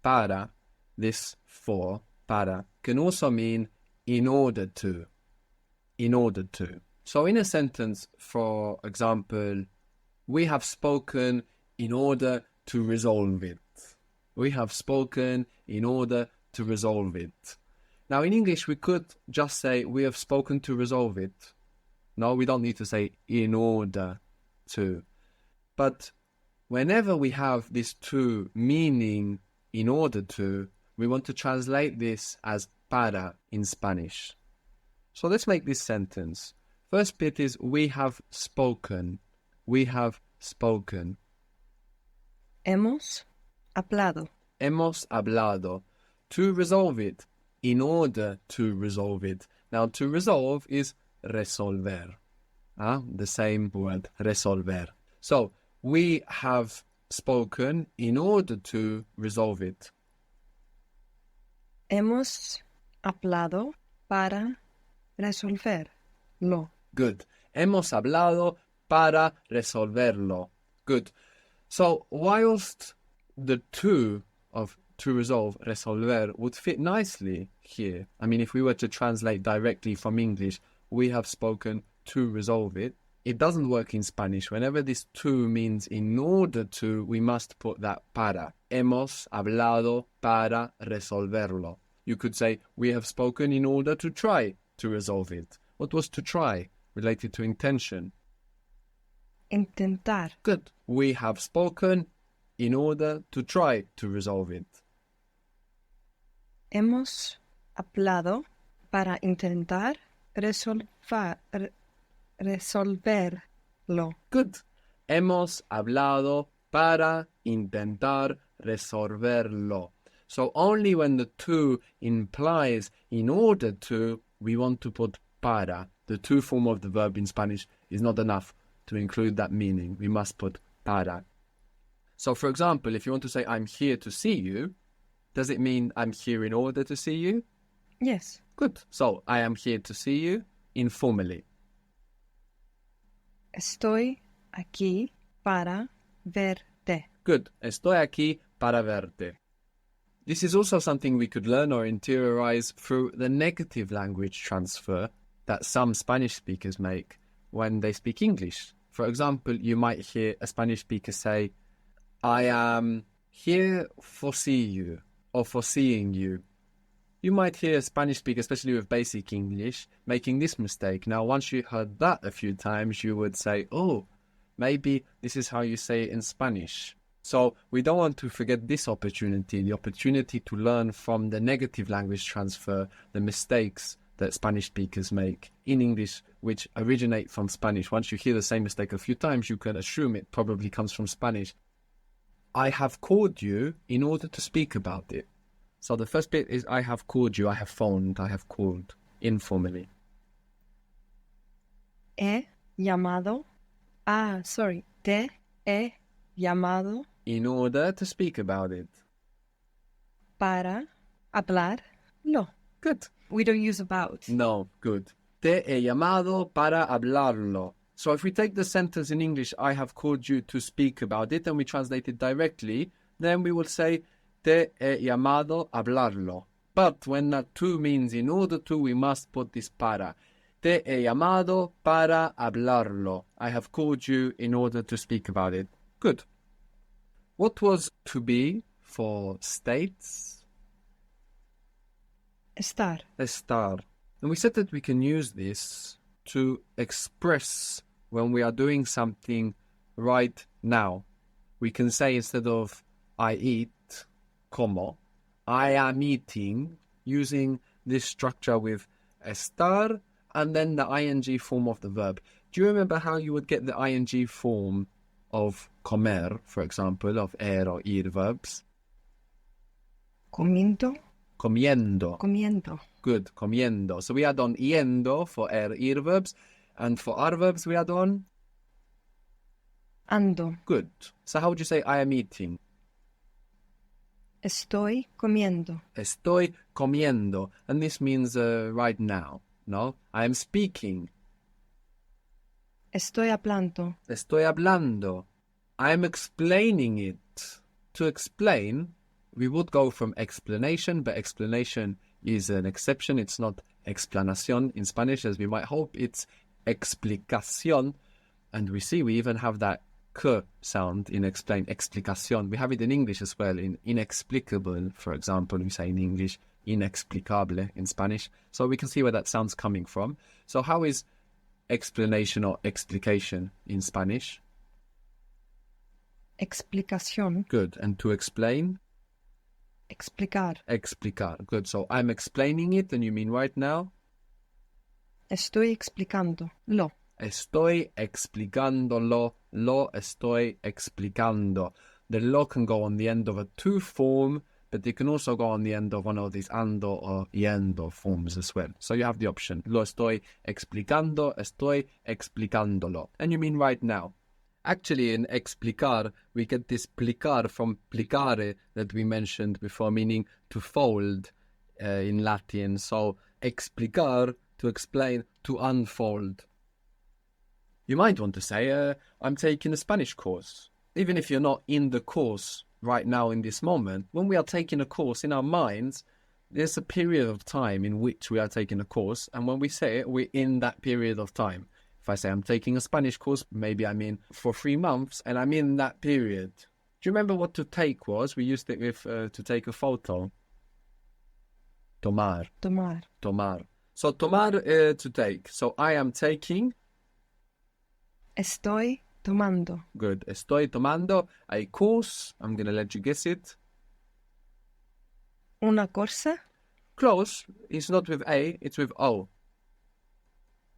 para, this for, para, can also mean in order to. In order to. So in a sentence, for example, we have spoken in order to resolve it. We have spoken in order to resolve it. Now in English, we could just say we have spoken to resolve it. No, we don't need to say in order to. But whenever we have this to meaning in order to, we want to translate this as para in Spanish. So let's make this sentence. First bit is we have spoken. We have spoken. Hemos hablado. Hemos hablado. To resolve it. In order to resolve it. Now to resolve is resolver. The same word, resolver. So we have spoken in order to resolve it. Hemos hablado para resolverlo. Good. Hemos hablado para resolverlo. Good. So whilst the to of to resolve, resolver, would fit nicely here. I mean, if we were to translate directly from English, we have spoken to resolve it. It doesn't work in Spanish. Whenever this to means in order to, we must put that para. Hemos hablado para resolverlo. You could say, we have spoken in order to try to resolve it. What was to try? Related to intention. Intentar. Good. We have spoken in order to try to resolve it. Hemos hablado para intentar resolverlo. Good. Hemos hablado para intentar resolverlo. So only when the to implies in order to, we want to put para. The to form of the verb in Spanish is not enough to include that meaning. We must put para. So for example, if you want to say, I'm here to see you, does it mean I'm here in order to see you? Yes. Good. So I am here to see you informally. Estoy aquí para verte. Good. Estoy aquí para verte. This is also something we could learn or interiorize through the negative language transfer that some Spanish speakers make when they speak English. For example, you might hear a Spanish speaker say, I am here for see you or for seeing you. You might hear a Spanish speaker, especially with basic English, making this mistake. Now, once you heard that a few times, you would say, oh, maybe this is how you say it in Spanish. So we don't want to forget this opportunity, the opportunity to learn from the negative language transfer, the mistakes that Spanish speakers make in English, which originate from Spanish. Once you hear the same mistake a few times, you can assume it probably comes from Spanish. I have called you in order to speak about it. So the first bit is I have called you, I have phoned, I have called, informally. Te he llamado. In order to speak about it. Para hablarlo. Good. We don't use about. No, good. Te he llamado para hablarlo. So if we take the sentence in English, I have called you to speak about it, and we translate it directly, then we will say, te he llamado a hablarlo. But when that to means in order to, we must put this para. Te he llamado para hablarlo. I have called you in order to speak about it. Good. What was to be for states? Estar. Estar. And we said that we can use this to express when we are doing something right now. We can say instead of I eat, como, I am eating, using this structure with estar and then the ing form of the verb. Do you remember how you would get the ing form of comer, for example, of or ir verbs? Comiendo. Comiendo. Comiendo. Good, comiendo. So we add on yendo for ir verbs, and for our verbs we add on? Ando. Good. So how would you say I am eating? Estoy comiendo. Estoy comiendo. And this means right now, no? I am speaking. Estoy hablando. Estoy hablando. I am explaining it. To explain, we would go from explanation, but explanation is an exception. It's not explanación in Spanish, as we might hope. It's explicación. And we see we even have that k sound in explain, explicación. We have it in English as well, in inexplicable, for example. We say in English, inexplicable in Spanish. So we can see where that sound's coming from. So how is explanation or explication in Spanish? Explicación. Good. And to explain? Explicar. Explicar. Good. So I'm explaining it, and you mean right now? Estoy explicando. Lo. Estoy explicándolo. Lo estoy explicando. The lo can go on the end of a to form, but it can also go on the end of one of these ando or yendo forms as well. So you have the option. Lo estoy explicando. Estoy explicándolo. And you mean right now? Actually, in explicar, we get this plicar from plicare that we mentioned before, meaning to fold in Latin. So explicar, to explain, to unfold. You might want to say, I'm taking a Spanish course. Even if you're not in the course right now in this moment, when we are taking a course in our minds, there's a period of time in which we are taking a course. And when we say it, we're in that period of time. If I say I'm taking a Spanish course, maybe I'm in for 3 months and I'm in that period. Do you remember what to take was? We used it with to take a photo. Tomar. Tomar. Tomar. So tomar, to take. So I am taking. Estoy tomando. Good. Estoy tomando a course. I'm going to let you guess it. Una cosa. Close. It's not with A, it's with O.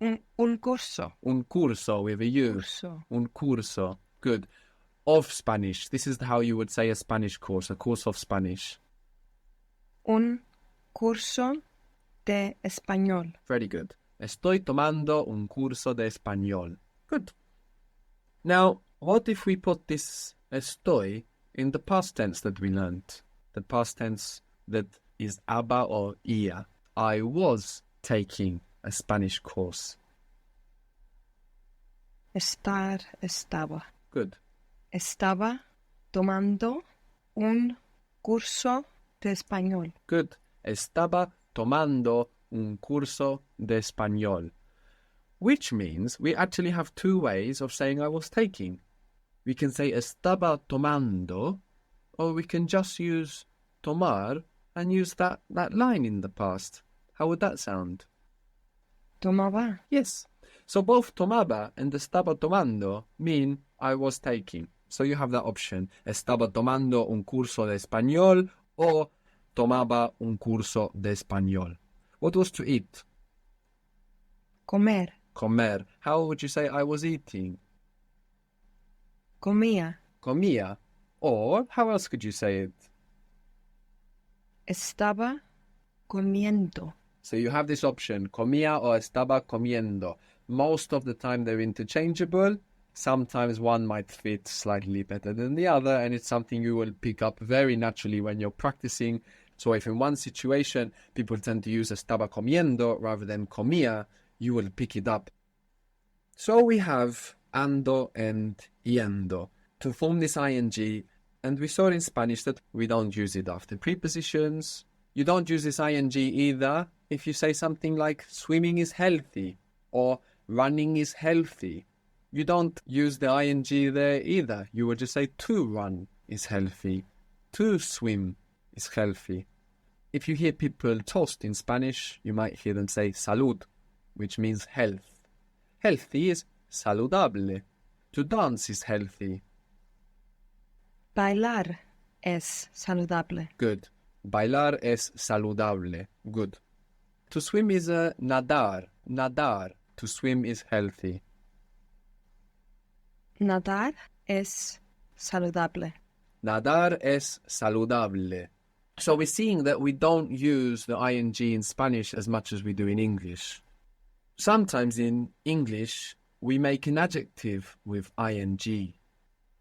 Un curso. Un curso with a U. Curso. Un curso. Good. Of Spanish. This is how you would say a Spanish course, a course of Spanish. Un curso de español. Very good. Estoy tomando un curso de español. Good. Now, what if we put this estoy in the past tense that we learned? The past tense that is aba or ia. I was taking a Spanish course. Estar, estaba. Good. Estaba tomando un curso de español. Good. Estaba tomando un curso de español. Which means we actually have 2 ways of saying I was taking. We can say estaba tomando, or we can just use tomar and use that line in the past. How would that sound? Tomaba. Yes. So both tomaba and estaba tomando mean I was taking. So you have that option. Estaba tomando un curso de español or tomaba un curso de español. What was to eat? Comer. Comer. How would you say I was eating? Comía. Comía. Or how else could you say it? Estaba comiendo. So you have this option, comía or estaba comiendo. Most of the time they're interchangeable. Sometimes one might fit slightly better than the other, and it's something you will pick up very naturally when you're practicing. So if in one situation people tend to use estaba comiendo rather than comía, you will pick it up. So we have ando and yendo to form this ing, and we saw in Spanish that we don't use it after prepositions. You don't use this ing either if you say something like swimming is healthy or running is healthy. You don't use the ing there either. You would just say to run is healthy, to swim is healthy. If you hear people toast in Spanish, you might hear them say salud, which means health. Healthy is saludable. To dance is healthy. Bailar es saludable. Good. Bailar es saludable. Good. To swim is nadar. Nadar. To swim is healthy. Nadar es saludable. Nadar es saludable. So we're seeing that we don't use the ing in Spanish as much as we do in English. Sometimes in English, we make an adjective with ing.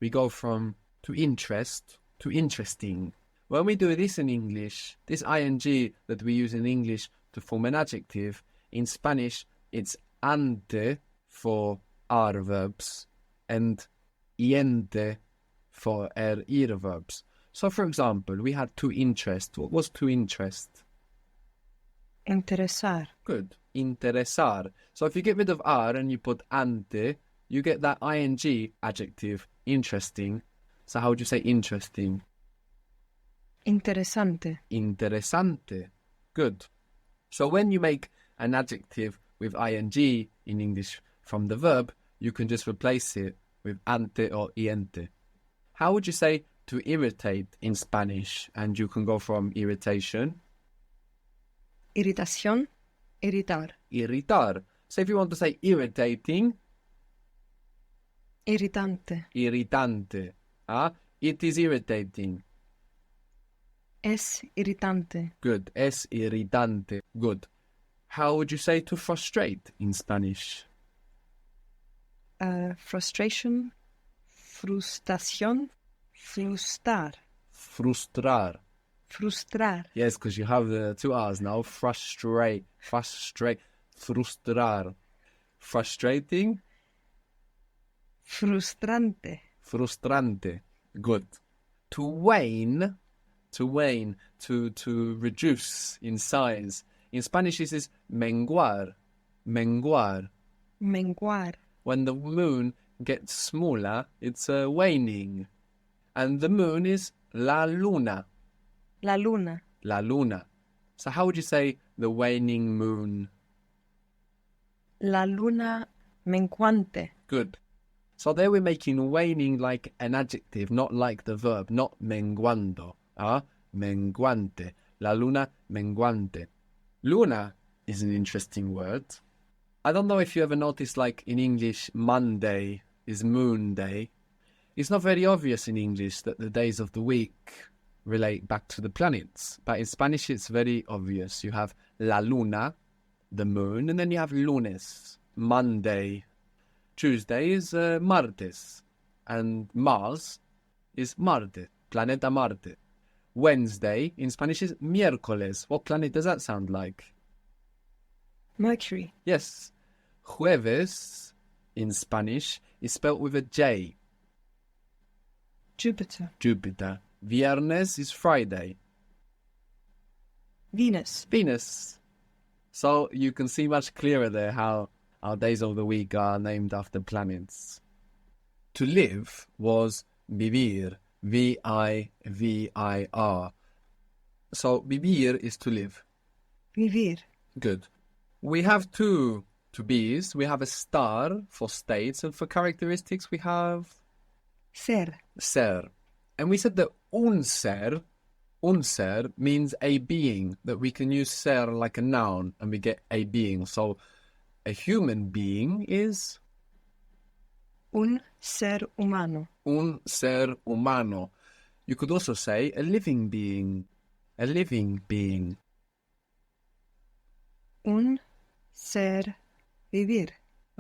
We go from to interest to interesting. When we do this in English, this ing that we use in English to form an adjective, in Spanish, it's ante for are verbs and iente for ir verbs. So, for example, we had to interest. What was to interest? Interesar. Good. Interesar. So if you get rid of R and you put ante, you get that ing adjective, interesting. So how would you say interesting? Interesante. Interesante. Good. So when you make an adjective with ing in English from the verb, you can just replace it with ante or iente. How would you say to irritate in Spanish? And you can go from irritation, Irritación. Irritar. irritar. So if you want to say irritating, Irritante. irritante. It is irritating. Es irritante. Good. Es irritante. Good. How would you say to frustrate in Spanish? Frustration. Frustración. Frustrar. Frustrar. Frustrar. Yes, because you have the two R's now. Frustrate. Frustrate. Frustrar. Frustrating. Frustrante. Frustrante. Good. To wane. To wane. To reduce in size. In Spanish, this is menguar. Menguar. Menguar. When the moon gets smaller, it's waning. And the moon is la luna. La luna. La luna. So how would you say the waning moon? La luna menguante. Good. So there we're making waning like an adjective, not like the verb, not menguando. Menguante. La luna menguante. Luna is an interesting word. I don't know if you ever noticed, like in English, Monday is moon day. It's not very obvious in English that the days of the week relate back to the planets. But in Spanish, it's very obvious. You have la luna, the moon, and then you have lunes, Monday. Tuesday is martes, and Mars is Marte, planeta Marte. Wednesday in Spanish is miércoles. What planet does that sound like? Mercury. Yes. Jueves in Spanish is spelled with a J. Jupiter. Jupiter. Viernes is Friday. Venus. Venus. So you can see much clearer there how our days of the week are named after planets. To live was vivir. V-I-V-I-R. So vivir is to live. Vivir. Good. We have two to be's. We have a star for states, and for characteristics we have Ser. ser. And we said that un ser means a being, that we can use ser like a noun and we get a being. So a human being is Un ser humano. un ser humano. You could also say a living being. A living being. Un ser vivir.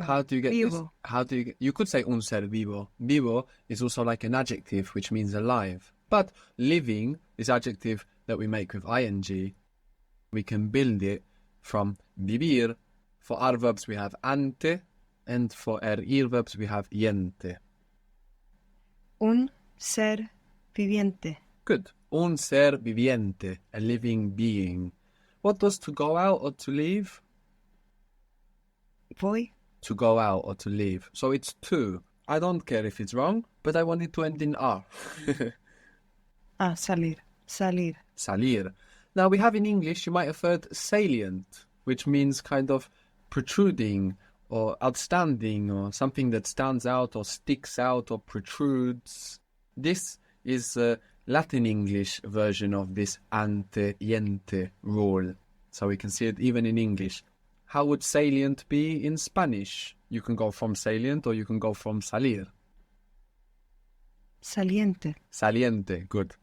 How do you get this? Vivo. You could say un ser vivo. Vivo is also like an adjective which means alive. But living, this adjective that we make with ing, we can build it from vivir. For our verbs we have ante, and for our ir verbs we have yente. Un ser viviente. Good. Un ser viviente, a living being. What does to go out or to leave? Voy. To go out or to leave. So it's to. I don't care if it's wrong, but I want it to end in R. Salir. Salir. Salir. Now we have in English, you might have heard salient, which means kind of protruding or outstanding or something that stands out or sticks out or protrudes. This is a Latin English version of this ante yente rule. So we can see it even in English. How would salient be in Spanish? You can go from salient or you can go from salir. Saliente. Saliente, good.